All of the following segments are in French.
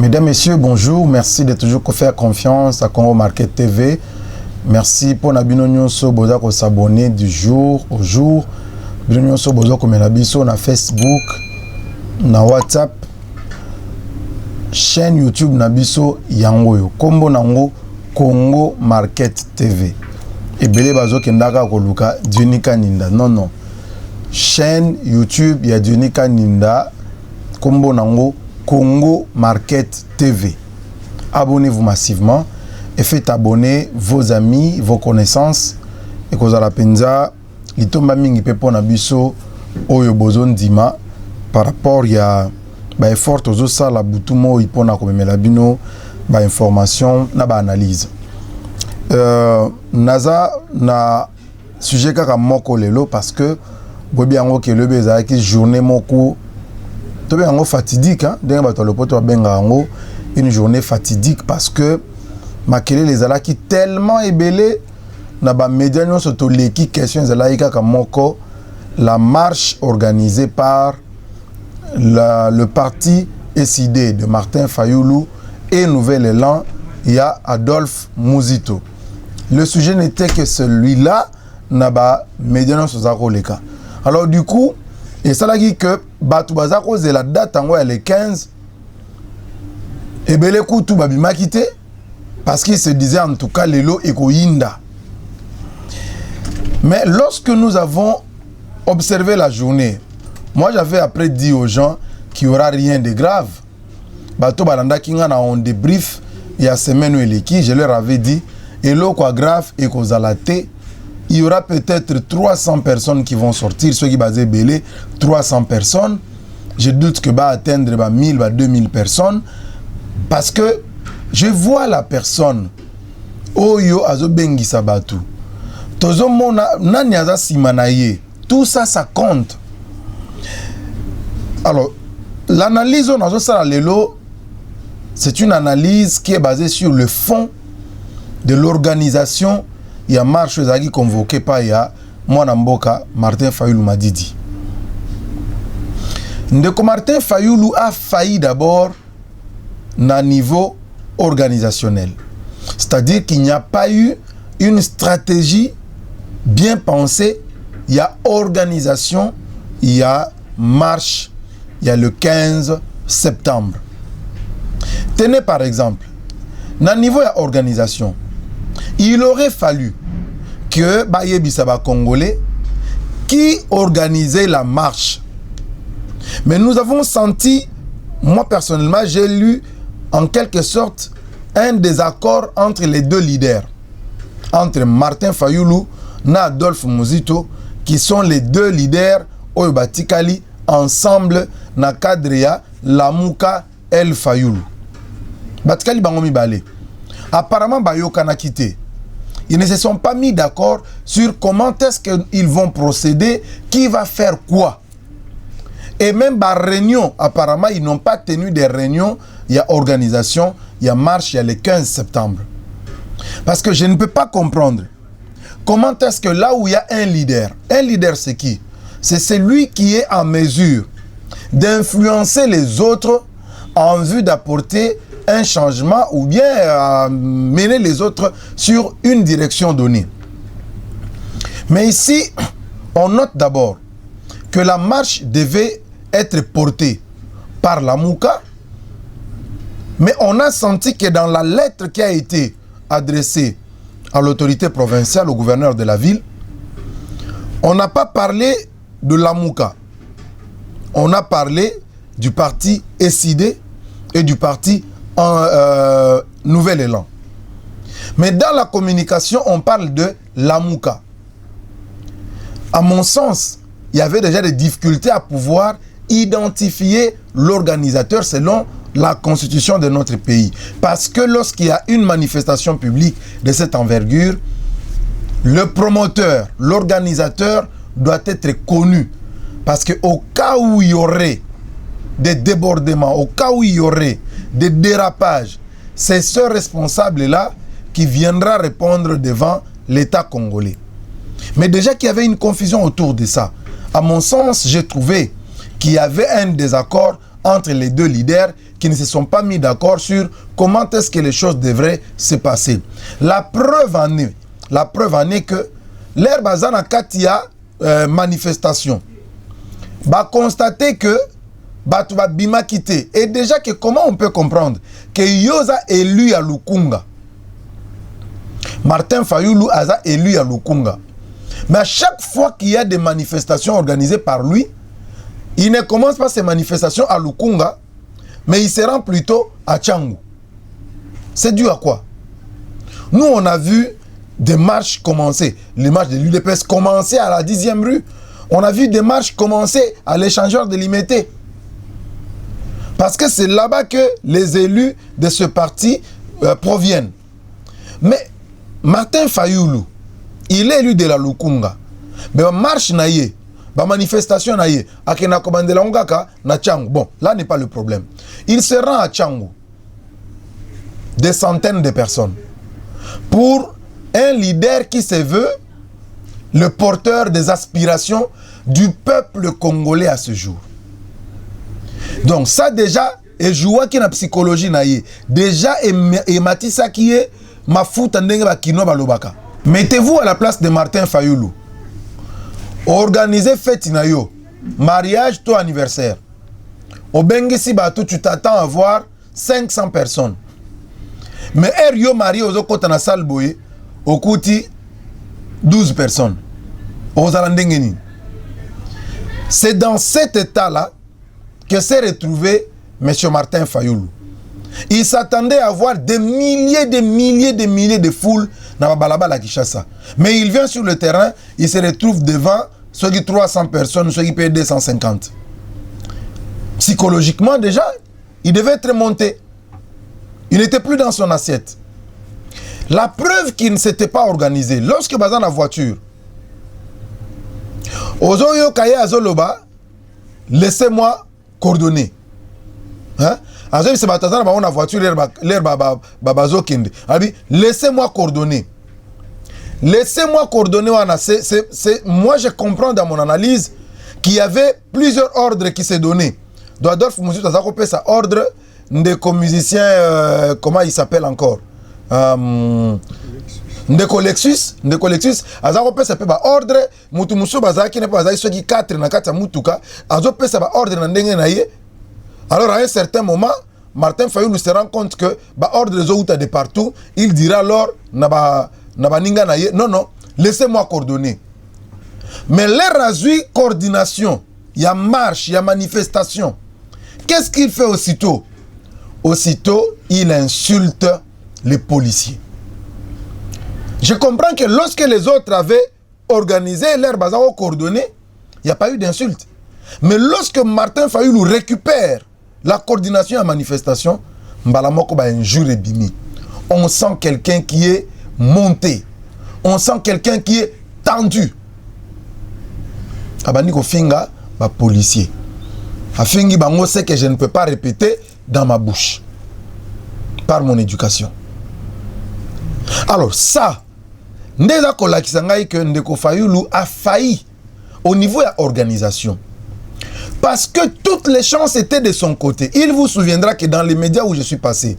Mesdames, Messieurs, bonjour. Merci de toujours faire confiance à Congo Market TV. Merci pour Nabino Nyonso Boza ko s'abonner du jour au jour. Nabino Nyonso Boza ko menabiso na Facebook, na WhatsApp, chaîne YouTube Nabiso Yangoyo. Kombo nango Congo Market TV. Et belé bazo kendaka ko luka Dionika Ninda. Non. Chaîne YouTube ya Dionika Ninda. Kombo nango Congo Market TV. Abonnez-vous massivement et faites abonner vos amis, vos connaissances. Et que vous allez penza, il tombe mingi pepo na biso oyo bozon dima par rapport ya ba effort ozo sa la butumo ipona ko memela bino ba information na ba analyse. Naza na sujet kaka moko lelo parce que bobi yango ke le beza ki journée moko to be yango fatidique hein denga bato le poto benga yango une journée fatidique parce que makele les ala qui tellement ébélé na ba média nyonso to leki question ezala kaka moko la marche organisée par le parti SID de Martin Fayoulou et Nouvel Élan, il y a Adolphe Mouzito. Le sujet n'était que celui-là na ba média nyonso za koleka. Alors du coup, et ça là dit que Batu Bazako c'est la date en le 15 et belé kutu babima quitté parce qu'il se disait en tout cas lelo ekoyinda. Mais lorsque nous avons observé la journée, moi j'avais après dit aux gens qu'il n'y aura rien de grave. Bato balanda kinga na on débrief il y a semaine où je leur avais dit et l'eau quoi grave et cause à la thé. Il y aura peut-être 300 personnes qui vont sortir, ceux qui basent belé, 300 personnes. Je doute que va atteindre 1000, 2000 personnes. Parce que je vois la personne. Oyo azo bengi sabatu. Tozo mona nani aza simanaye. Tout ça, ça compte. Alors, l'analyse on azo sala lelo, c'est une analyse qui est basée sur le fond de l'organisation. Il y a marche qui convoqué par ya Mwana Mboka Martin Fayoulou Madidi. Ndeko Martin Fayoulou a failli d'abord na niveau organisationnel. C'est-à-dire qu'il n'y a pas eu une stratégie bien pensée. Il y a organisation, il y a marche, il y a le 15 septembre. Tenez par exemple, na niveau ya organisation, il aurait fallu que Baye Bissaba Congolais qui organisait la marche. Mais nous avons senti, moi personnellement, j'ai lu en quelque sorte un désaccord entre les deux leaders. Entre Martin Fayoulou et Adolphe Mouzito, qui sont les deux leaders au Batikali, ensemble, na Kadria, Lamouka, El Fayoulou. Batikali Bangomi Balé. Apparemment, Bayoka n'a quitté. Ils ne se sont pas mis d'accord sur comment est-ce qu'ils vont procéder, qui va faire quoi. Et même par réunion, apparemment, ils n'ont pas tenu des réunions. Il y a organisation, il y a marche, il y a le 15 septembre. Parce que je ne peux pas comprendre comment est-ce que là où il y a un leader c'est qui? C'est celui qui est en mesure d'influencer les autres en vue d'apporter un changement ou bien mener les autres sur une direction donnée. Mais ici, on note d'abord que la marche devait être portée par la Mouka, mais on a senti que dans la lettre qui a été adressée à l'autorité provinciale, au gouverneur de la ville, on n'a pas parlé de la Mouka. On a parlé du parti SID et du parti Nouvel Élan. Mais dans la communication, on parle de Lamouka. À mon sens, il y avait déjà des difficultés à pouvoir identifier l'organisateur selon la constitution de notre pays. Parce que lorsqu'il y a une manifestation publique de cette envergure, le promoteur, l'organisateur doit être connu. Parce qu'au cas où il y aurait des débordements, au cas où il y aurait des dérapages, c'est ce responsable-là qui viendra répondre devant l'État congolais. Mais déjà qu'il y avait une confusion autour de ça. À mon sens, j'ai trouvé qu'il y avait un désaccord entre les deux leaders qui ne se sont pas mis d'accord sur comment est-ce que les choses devraient se passer. La preuve en est que l'air bazan a katia manifestation. Bah constater que batu ba bima quitté. Et déjà que comment on peut comprendre que Yoza élu à Lukunga. Martin Fayulu a élu à Lukunga. Mais à chaque fois qu'il y a des manifestations organisées par lui, il ne commence pas ces manifestations à Lukunga, mais il se rend plutôt à Tchangou. C'est dû à quoi? Nous, on a vu des marches commencer. Les marches de l'UDPS commencer à la 10e rue. On a vu des marches commencer à l'échangeur de Limité. Parce que c'est là-bas que les élus de ce parti proviennent. Mais Martin Fayulu, il est élu de la Lukunga. Mais marche naïe, manifestation naïe, akena commandé la Ongaka na Tchangou. Bon, là n'est pas le problème. Il se rend à Tchangou. Des centaines de personnes. Pour un leader qui se veut le porteur des aspirations du peuple congolais à ce jour. Donc ça déjà, et joua qui na psychologie naïe. Déjà, et Matissa qui est ma fout en dengue kino balobaka. Mettez-vous à la place de Martin Fayulu. Organisez fête nayo. Mariage, toi anniversaire. Au Bengisi Batou, tu t'attends à voir 500 personnes. Mais Erio marié aux autres na salle boye, au Kouti, 12 personnes. Aux Alandengeni. C'est dans cet état-là que s'est retrouvé M. Martin Fayulu. Il s'attendait à voir des milliers de foules dans la balabala Kinshasa. Mais il vient sur le terrain, il se retrouve devant ceux qui 300 personnes, ceux qui payent 250. Psychologiquement déjà, il devait être monté. Il n'était plus dans son assiette. La preuve qu'il ne s'était pas organisé, lorsque dans la voiture, Ozoyo Kaye Azoloba, laissez-moi coordonner. Hein? Laissez-moi coordonner. Laissez-moi coordonner. Moi, je comprends dans mon analyse qu'il y avait plusieurs ordres qui s'est donné. Adolphe Moussout a coupé sa ordre de musicien, comment il s'appelle encore? Ndeko Lexus, azo pesa pe ba ordre mutu muso bazaki ne pas ceux qui 4 na kata mutuka azo pesa ba ordre na ndenge na ye. Alors à un certain moment, Martin Fayulu se rend compte que ba ordre les autres de partout, il dira alors na ba ninga na ye, non, laissez-moi coordonner. Mais les razui coordination, il y a marche, il y a manifestation. Qu'est-ce qu'il fait aussitôt? Aussitôt, il insulte les policiers. Je comprends que lorsque les autres avaient organisé leur bazar coordonné, il n'y a pas eu d'insulte. Mais lorsque Martin Fayulu récupère la coordination et la manifestation, on sent quelqu'un qui est monté. On sent quelqu'un qui est tendu. Abaniko finga, policier. Afingi bango, c'est que je ne peux pas répéter dans ma bouche. Par mon éducation. Alors ça, Ndeza Kolakisangay que Ndeko Fayulu a failli au niveau de l'organisation. Parce que toutes les chances étaient de son côté. Il vous souviendra que dans les médias où je suis passé,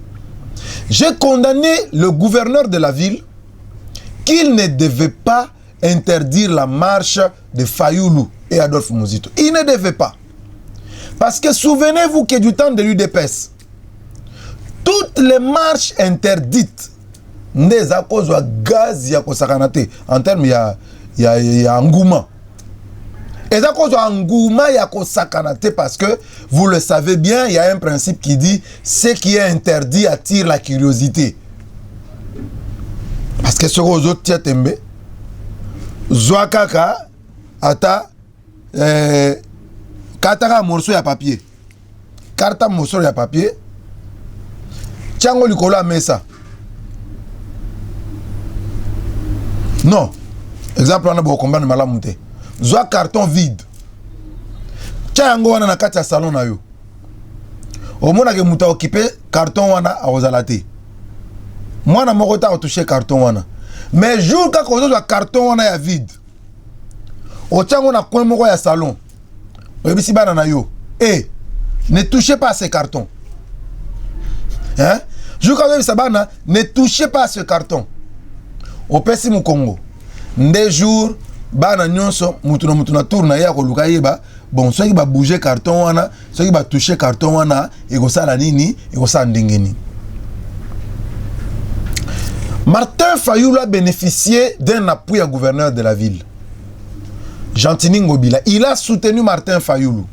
j'ai condamné le gouverneur de la ville qu'il ne devait pas interdire la marche de Fayulu et Adolphe Muzito. Il ne devait pas. Parce que souvenez-vous que du temps de l'UDPS, toutes les marches interdites, ndeza kozwa gaz ya kosakanate en termes ya engouement. Eza kozwa engouement ya kosakanate parce que vous le savez bien, il y a un principe qui dit ce qui est interdit attire la curiosité. Parce que ce que autres tiatembe zwa kaka ata kataka morceau ya papier. Karta morceau ya papier. Tiango likolo a mesa. Non. Exemple, on a beaucoup de malamu te. Zwa carton vide. Tiango wana na kati ya salon na yo. Omona ke muta occupé carton wana a ozalate. Mwana moko ta touché carton wana. Mais jour ka ko zwa carton wana ya vide. O tiango na coin moko ya salon. Oyebisi bana na yo. Eh, ne touchez pas ces cartons. Hein? Jukazo Sabana, ne touchez pas à ce carton. Au Pessi Congo. Des jours, bana nyonso, mutuna tourna ya ko luka yeba. Bon, ceux qui va bouger carton wana, ceux qui va toucher carton wana, et go sala nini, et go sala ndengeni. Martin Fayulu a bénéficié d'un appui à gouverneur de la ville. Gentini Ngobila. Il a soutenu Martin Fayulu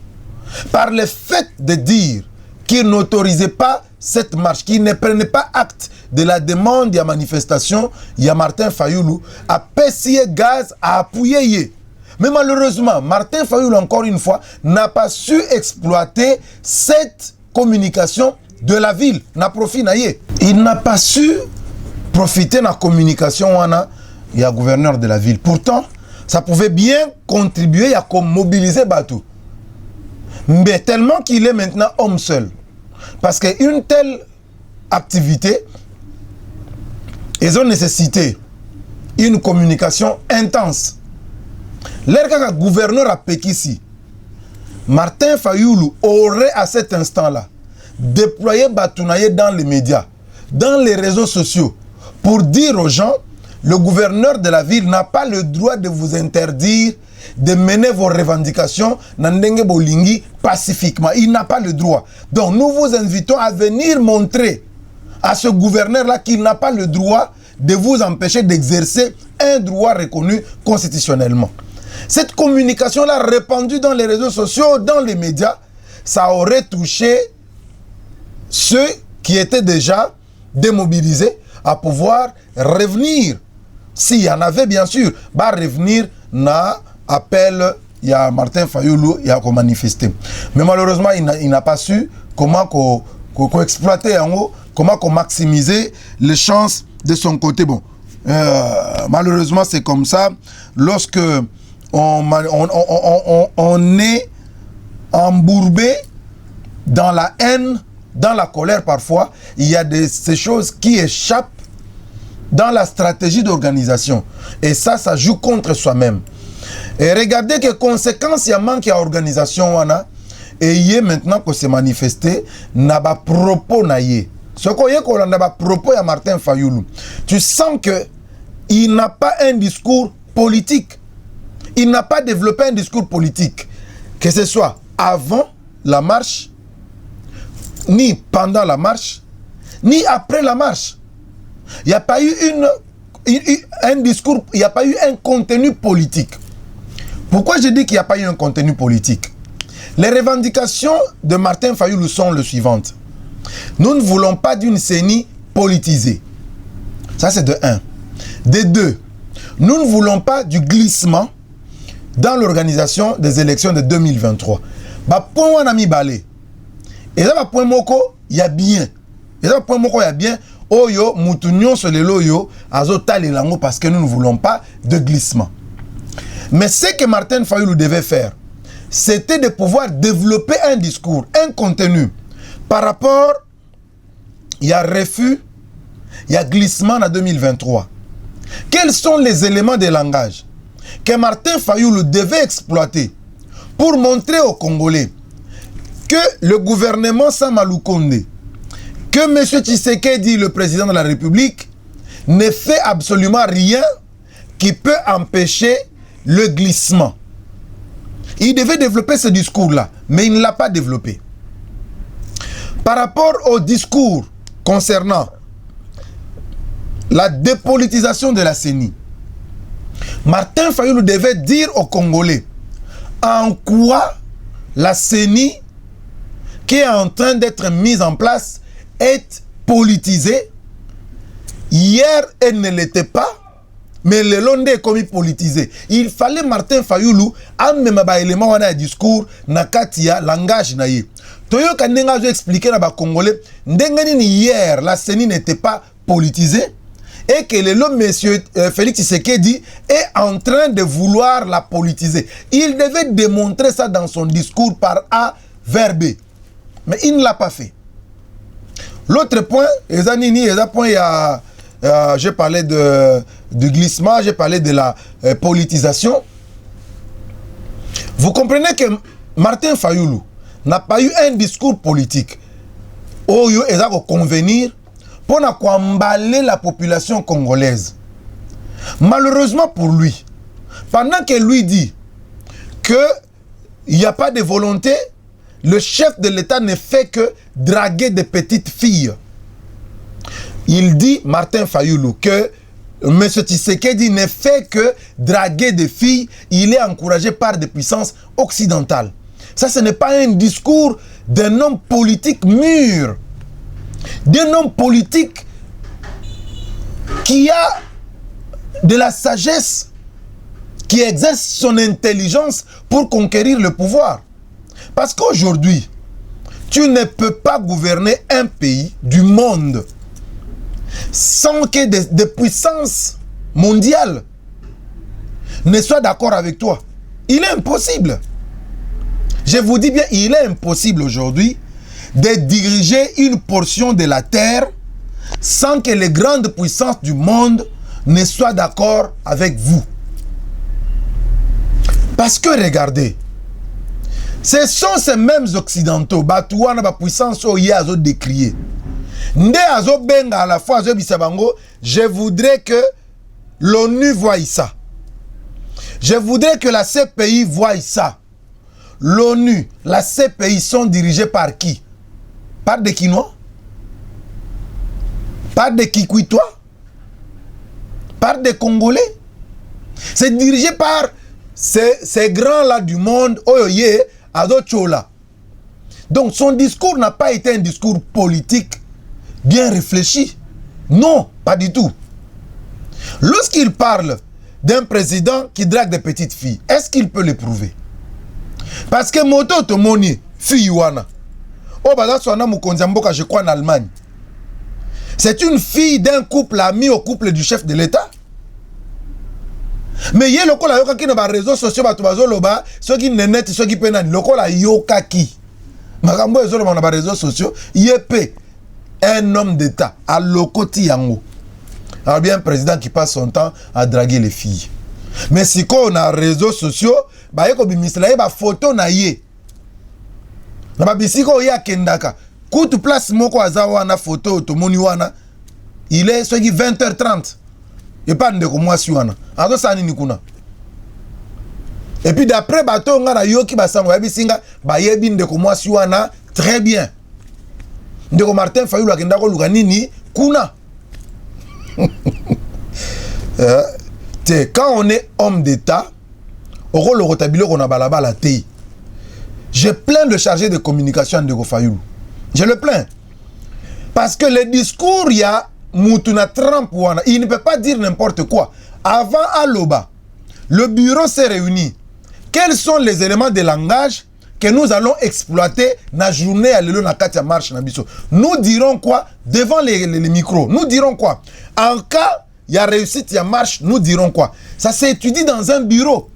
par le fait de dire qu'il n'autorisait pas cette marche, qu'il ne prenait pas acte de la demande de manifestation. Il y a Martin Fayulu a payé gaz à appuyer. Mais malheureusement, Martin Fayulu, encore une fois, n'a pas su exploiter cette communication de la ville. Il n'a pas su profiter de la communication il y a gouverneur de la ville. Pourtant, ça pouvait bien contribuer à mobiliser Batou. Mais tellement qu'il est maintenant homme seul. Parce qu'une telle activité, ils ont nécessité une communication intense. L'erga gouverneur à Pekissi, Martin Fayulu aurait à cet instant-là déployé Batounaye dans les médias, dans les réseaux sociaux, pour dire aux gens, le gouverneur de la ville n'a pas le droit de vous interdire de mener vos revendications Nandenge Bolingi pacifiquement. Il n'a pas le droit. Donc nous vous invitons à venir montrer à ce gouverneur-là qu'il n'a pas le droit de vous empêcher d'exercer un droit reconnu constitutionnellement. Cette communication-là répandue dans les réseaux sociaux, dans les médias, ça aurait touché ceux qui étaient déjà démobilisés à pouvoir revenir. S'il y en avait, bien sûr, bah revenir na appel, il y a Martin Fayulu, il y a manifesté. Mais malheureusement, il n'a pas su comment exploiter en haut, comment maximiser les chances de son côté. Bon, malheureusement, c'est comme ça. Lorsque on est embourbé dans la haine, dans la colère parfois, il y a ces choses qui échappent dans la stratégie d'organisation. Et ça joue contre soi-même. Et regardez que conséquence il y a manque d'organisation et il est maintenant que c'est manifesté n'a pas propos naïe. Ce qu'on n'a pas propos à Martin Fayulu. Tu sens que il n'a pas un discours politique. Il n'a pas développé un discours politique. Que ce soit avant la marche, ni pendant la marche, ni après la marche. Il n'y a pas eu un discours, il n'y a pas eu un contenu politique. Pourquoi je dis qu'il n'y a pas eu un contenu politique? Les revendications de Martin Fayulu sont les suivantes. Nous ne voulons pas d'une CENI politisée. Ça, c'est de 1. De 2, nous ne voulons pas du glissement dans l'organisation des élections de 2023. Point on a mis balé. Et là, point moko, il y a bien. Et là, point moko, il y a bien. Oyo, moutounion sur les loyo, azota les lango parce que nous ne voulons pas de glissement. Mais ce que Martin Fayulu devait faire, c'était de pouvoir développer un discours, un contenu par rapport, il y a refus, il y a glissement en 2023. Quels sont les éléments de langage que Martin Fayulu devait exploiter pour montrer aux Congolais que le gouvernement Samalou Kondé, que M. Tshisekedi, le président de la République, ne fait absolument rien qui peut empêcher le glissement. Il devait développer ce discours-là, mais il ne l'a pas développé. Par rapport au discours concernant la dépolitisation de la CENI, Martin Fayulu devait dire aux Congolais en quoi la CENI qui est en train d'être mise en place est politisée. Hier, elle ne l'était pas, mais le lendemain est commis politisé. Il fallait Martin Fayulu amener un élément dans discours nakatia langage naïe. Toyo kandenga je expliquer na ba Congolais ndengani hier la CENI n'était pas politisée et que le monsieur Félix Tshisekedi est en train de vouloir la politiser. Il devait démontrer ça dans son discours par A vers B. Mais il ne l'a pas fait. L'autre point, j'ai parlé du glissement, j'ai parlé de la politisation. Vous comprenez que Martin Fayulu n'a pas eu un discours politique Oyo eza ko convenir pour emballer la population congolaise. Malheureusement pour lui, pendant que lui dit qu'il n'y a pas de volonté, le chef de l'État ne fait que draguer des petites filles. Il dit, Martin Fayoulou, que M. Tshisekedi ne fait que draguer des filles. Il est encouragé par des puissances occidentales. Ça, ce n'est pas un discours d'un homme politique mûr, d'un homme politique qui a de la sagesse, qui exerce son intelligence pour conquérir le pouvoir. Parce qu'aujourd'hui, tu ne peux pas gouverner un pays du monde sans que des puissances mondiales ne soient d'accord avec toi. Il est impossible. Je vous dis bien, il est impossible aujourd'hui de diriger une portion de la terre sans que les grandes puissances du monde ne soient d'accord avec vous. Parce que regardez, ce sont ces mêmes occidentaux, batouana ba puissance oye azo décrier. Nde azo benga à la fois azo bisabango, je voudrais que l'ONU voie ça. Je voudrais que la CPI voie ça. L'ONU, la CPI sont dirigés par qui? Par des Quinois? Par des Kikwitois? Par des Congolais? C'est dirigé par ces grands-là du monde, Oyoye, Adochola. Donc son discours n'a pas été un discours politique bien réfléchi. Non, pas du tout. Lorsqu'il parle d'un président qui drague des petites filles, est-ce qu'il peut le prouver? Parce que Moto Tomoni, fille Wana, je crois en Allemagne, c'est une fille d'un couple ami au couple du chef de l'État. Mais il y a le qui n'a réseaux sociaux, ceux qui ne net, ceux qui peuvent le yoka qui. Makambo ezolo na ba réseaux sociaux, yepé un homme d'État à lokoti yango. Alors bien un président qui passe son temps à draguer les filles. Mais si on a réseaux sociaux, ba yeko bimisla ba photo na ye. Na ba bisiko ya kendaka. Coup de place moko azawa na photo to moni wana. Il est soit 20h30. Et pas de moi si wana. Ado sani ni kuna. Et puis d'après bato ngara yoki basango yabi singa ba yebi ndeko moi si wana très bien. Ndeko Martin Fayoulou akenda ko luka nini kuna. Quand on est homme d'État, on le rotabilo qu'on a balaba la TI. Je plains le chargé de communication de Fayoulou. Je le plains. Parce que le discours, il y a Moutouna Trump, il ne peut pas dire n'importe quoi. Avant Aloba, le bureau s'est réuni. Quels sont les éléments de langage que nous allons exploiter dans la journée à l'élo na Katia Marche Nabiso? Nous dirons quoi devant les micros? Nous dirons quoi? En cas, il y a réussite, il y a marche, nous dirons quoi? Ça s'étudie dans un bureau.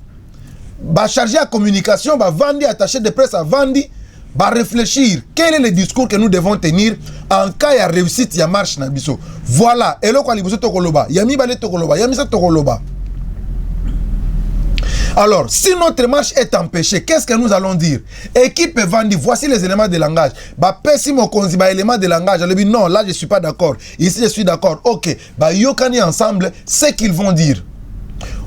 Bah, chargé à communication, bah, Vandi, attaché de presse à Vandi, bah, réfléchir. Quel est le discours que nous devons tenir en cas il y a réussite, il y a marche Nabiso? Voilà. Et là, quoi, il y a mis balé tokoloba, il y a mis ça tokoloba. Alors, si notre marche est empêchée, qu'est-ce que nous allons dire? Équipe Vandi, voici les éléments de langage. Bah, pessimo konzi, bah, éléments de langage. Elle dit non, là, je ne suis pas d'accord. Ici, je suis d'accord. Ok. Bah, yokani ensemble, ce qu'ils vont dire.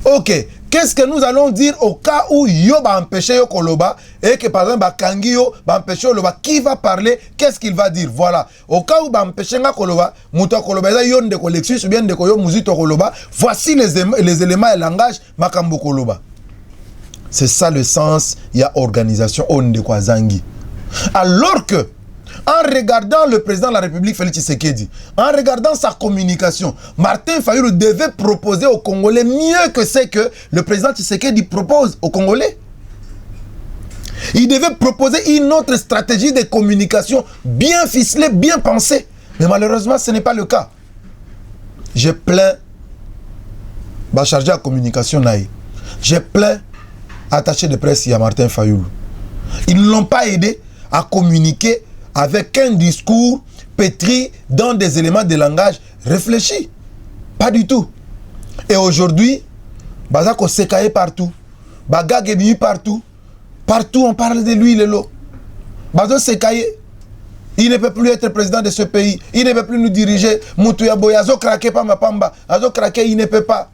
Ok. Qu'est-ce que nous allons dire au cas où yo va empêcher yo koloba et que par exemple bah kangi yo va empêcher koloba, qui va parler, qu'est-ce qu'il va dire? Voilà. Au cas où va empêcher nga koloba, muto koloba ça yo ndeko lexus ou bien ndeko yo muzito koloba, voici les éléments et langage makambo koloba. C'est ça le sens, il y a organisation on de kwa zangi. Alors que en regardant le président de la République, Félix Tshisekedi, en regardant sa communication, Martin Fayoulou devait proposer aux Congolais mieux que ce que le président Tshisekedi propose aux Congolais. Il devait proposer une autre stratégie de communication bien ficelée, bien pensée. Mais malheureusement, ce n'est pas le cas. Je plains chargé à communication naï. Je plains attaché de presse à Martin Fayoulou. Ils ne l'ont pas aidé à communiquer avec un discours pétri dans des éléments de langage réfléchis. Pas du tout. Et aujourd'hui, Bazako Sekaye partout. Bagagebi partout. Partout on parle de lui, Lelo. Bazako Sekaye. Il ne peut plus être président de ce pays. Il ne peut plus nous diriger. Moutouya Boya, azo craqué pas ma pamba. Azo craqué, il ne peut pas.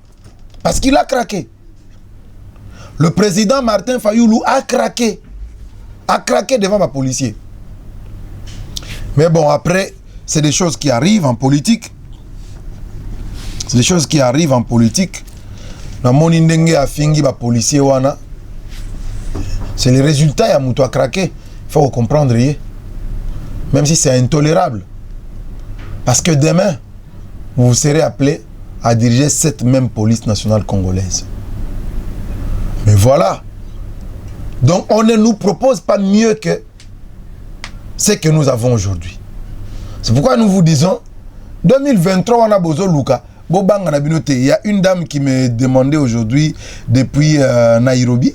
Parce qu'il a craqué. Le président Martin Fayoulou a craqué. A craqué devant ma policier. Mais bon, après, c'est des choses qui arrivent en politique. C'est des choses qui arrivent en politique. Dans mon indenge a fingi ba policier wana. C'est le résultat, il y a Moutou a craqué. Il faut comprendre. Même si c'est intolérable. Parce que demain, vous serez appelé à diriger cette même police nationale congolaise. Mais voilà. Donc on ne nous propose pas mieux que ce que nous avons aujourd'hui. C'est pourquoi nous vous disons, 2023, on a besoin de Luka. Il y a une dame qui me demandait aujourd'hui, depuis Nairobi,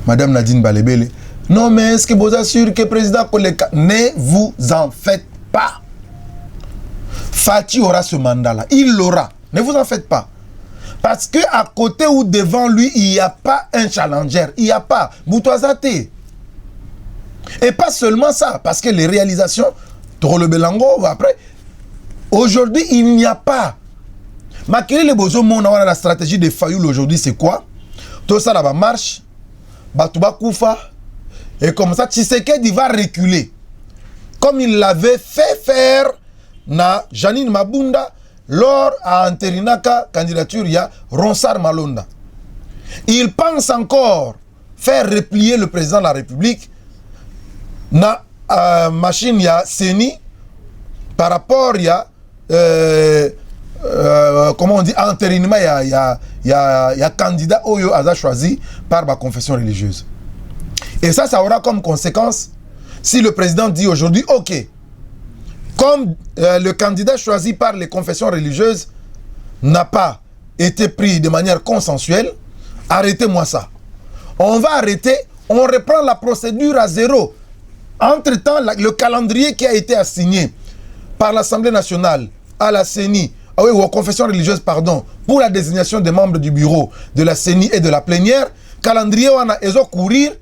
Madame Nadine Balebele, non mais est-ce que vous assurez que le président Koleka, ne vous en faites pas. Fati aura ce mandat-là, il l'aura, ne vous en faites pas. Parce que à côté ou devant lui, il n'y a pas un challenger, il n'y a pas Boutouazate. Et pas seulement ça, parce que les réalisations, Toro Belango, après, aujourd'hui, il n'y a pas. Mais quel est la stratégie de Fayoulou aujourd'hui, c'est quoi? Tout ça là-bas marche, Batouba Koufa, et comme ça, Tshisekedi va reculer. Comme il l'avait fait faire na Janine Mabunda lors à Anterinaka, candidature, il y a Ronsard Malonda. Il pense encore faire replier le président de la République na machine, il y a Seni, par rapport, il y a comment on dit, entérinement, il y a candidat Oyo Aza choisi par ma confession religieuse. Et ça aura comme conséquence, si le président dit aujourd'hui, ok, comme le candidat choisi par les confessions religieuses n'a pas été pris de manière consensuelle, arrêtez-moi ça. On va arrêter, on reprend la procédure à zéro. Entre-temps, le calendrier qui a été assigné par l'Assemblée nationale à la CENI, ou aux confessions religieuses, pardon, pour la désignation des membres du bureau de la CENI et de la plénière, calendrier on a courir,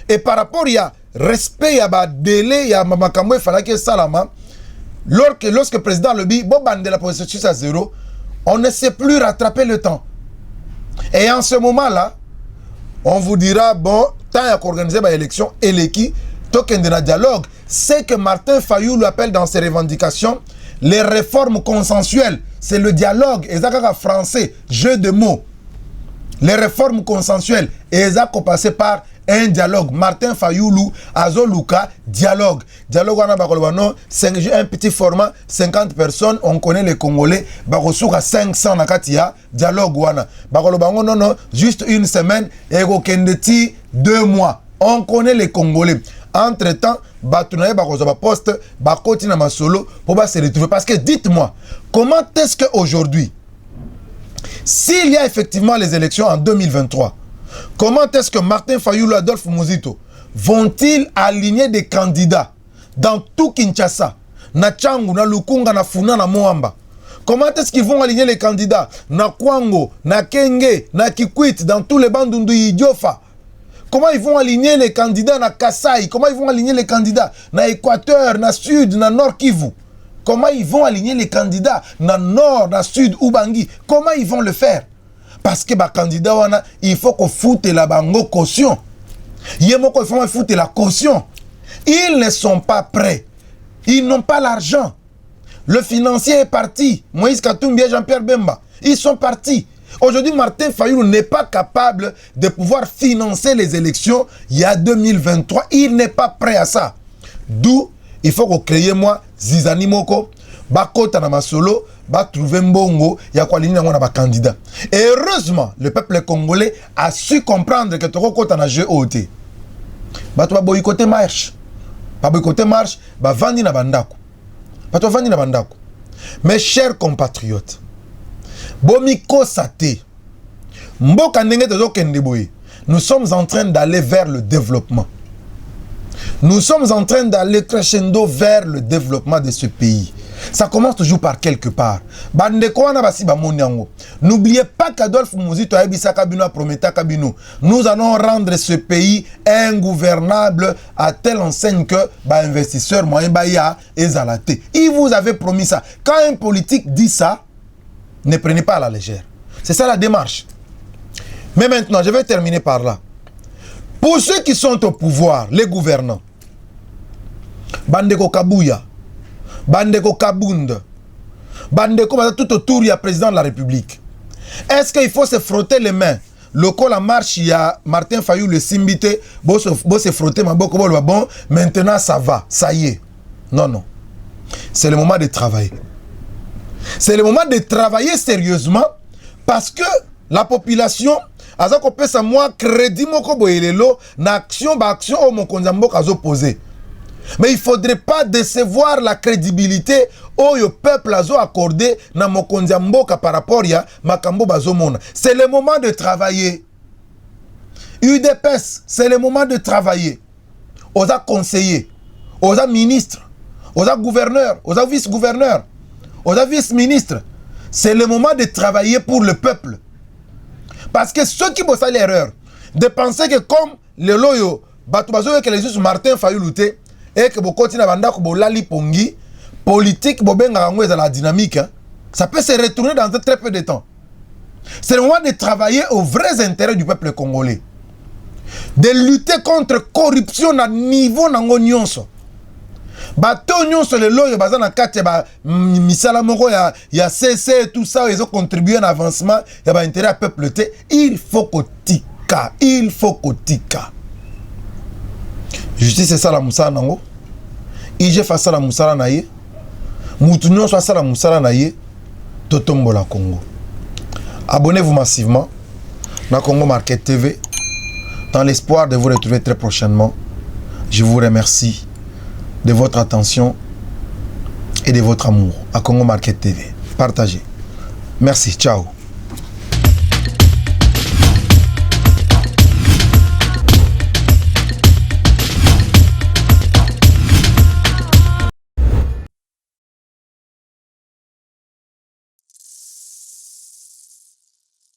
et par rapport, il y a respect, il y a délai, il y a makambo, il fallait que salama. Lorsque le président le dit, bon, de la procédure à zéro, on ne sait plus rattraper le temps. Et en ce moment-là, on vous dira, bon, tant qu'il y a organisé l'élection, et l'équipe, token de la dialogue, c'est que Martin Fayoulou appelle dans ses revendications les réformes consensuelles. C'est le dialogue, et ça français, jeu de mots. Les réformes consensuelles, et ça passé par un dialogue. Martin Fayoulou, Azoluka, dialogue. Dialogue, on a un petit format, 50 personnes, on connaît les Congolais, Barosuka 500 nakatia, dialogue, non, juste une semaine, et Kendeti 2 mois. On connaît les Congolais. Entre-temps, Batounaye Barozoba Poste, Bakoti na Masolo, pour se retrouver. Parce que dites-moi, comment est-ce qu'aujourd'hui, s'il y a effectivement les élections en 2023, comment est-ce que Martin Fayoulou, Adolphe Mouzito vont-ils aligner des candidats dans tout Kinshasa, na Tchangu, na Lukunga, na Funa, na Moamba? Comment est-ce qu'ils vont aligner les candidats na Kwango, na Kenge, na Kikwit, dans tous les Bandundu Idiofa? Comment ils vont aligner les candidats na Kasaï? Comment ils vont aligner les candidats na Équateur, na Sud, na Nord Kivu? Comment ils vont aligner les candidats na Nord, na Sud, Ubangi? Comment ils vont le faire? Parce que les candidats, il faut qu'on foute la bango caution. Il faut foutre la caution. Ils ne sont pas prêts. Ils n'ont pas l'argent. Le financier est parti. Moïse Katumbi et Jean-Pierre Bemba, ils sont partis. Aujourd'hui, Martin Fayoulou n'est pas capable de pouvoir financer les élections il y a 2023. Il n'est pas prêt à ça. D'où, il faut que créer moi, Zizani Moko, Bakota na Masolo, va trouver Mbongo, il y a quoi ligne na candidat. Et heureusement, le peuple congolais a su comprendre que Toko Kota na jeu OT. Ba to boycotter marche. Ba boycotter marche, ba vandi na bandako. Ba to vandi na bandako. Mes chers compatriotes, Bomiko Sate, Mboka ndenge tozo kende boye. Nous sommes en train d'aller vers le développement. Nous sommes en train d'aller crescendo vers le développement de ce pays. Ça commence toujours par quelque part. N'oubliez pas qu'Adolphe Muzito nous allons rendre ce pays ingouvernable à telle enseigne que investisseur moyen ezalate. Il vous avait promis ça. Quand un politique dit ça, ne prenez pas à la légère. C'est ça la démarche. Mais maintenant, je vais terminer par là. Pour ceux qui sont au pouvoir, les gouvernants, Bandeko Kabuya, Bandeko Kabund, Bandeko tout autour, il y a président de la République. Est-ce qu'il faut se frotter les mains? Le col la marche, il y a Martin Fayou, le Simbité, bon se frotter, bon, maintenant ça va, ça y est. Non, non. C'est le moment de travailler. C'est le moment de travailler sérieusement parce que la population, azako pesa moi crédit moko boyelelo na action ba action au mokonzambo kazo poser. Mais il faudrait pas décevoir la crédibilité au peuple azo accordé na mokonzambo par rapport ya makambo bazo mona. C'est le moment de travailler. UDPS, c'est le moment de travailler. Aux conseillers, aux ministres, aux gouverneurs, aux vice-gouverneurs, aux vice-ministres. C'est le moment de travailler pour le peuple. Parce que ceux qui bossent l'erreur, de penser que comme le loyo, que les juges Martin Fayou lutter, et que beaucoup de gens pongi politique, la dynamique, ça peut se retourner dans très peu de temps. C'est le moment de travailler aux vrais intérêts du peuple congolais. De lutter contre corruption à niveau n'angonyonso. Bato nyonso le loyo bazana kate ba misala moko ya CC tout ça ils ont contribué à l'avancement ya ba intérêt à peuple te il faut kotika justice c'est ça la musala nango IG fa ça la musala na ye mutu nyonso ça la musala na ye totombola Congo. Abonnez-vous massivement na Congo Market TV dans l'espoir de vous retrouver très prochainement. Je vous remercie de votre attention et de votre amour à Congo Market TV. Partagez. Merci. Ciao.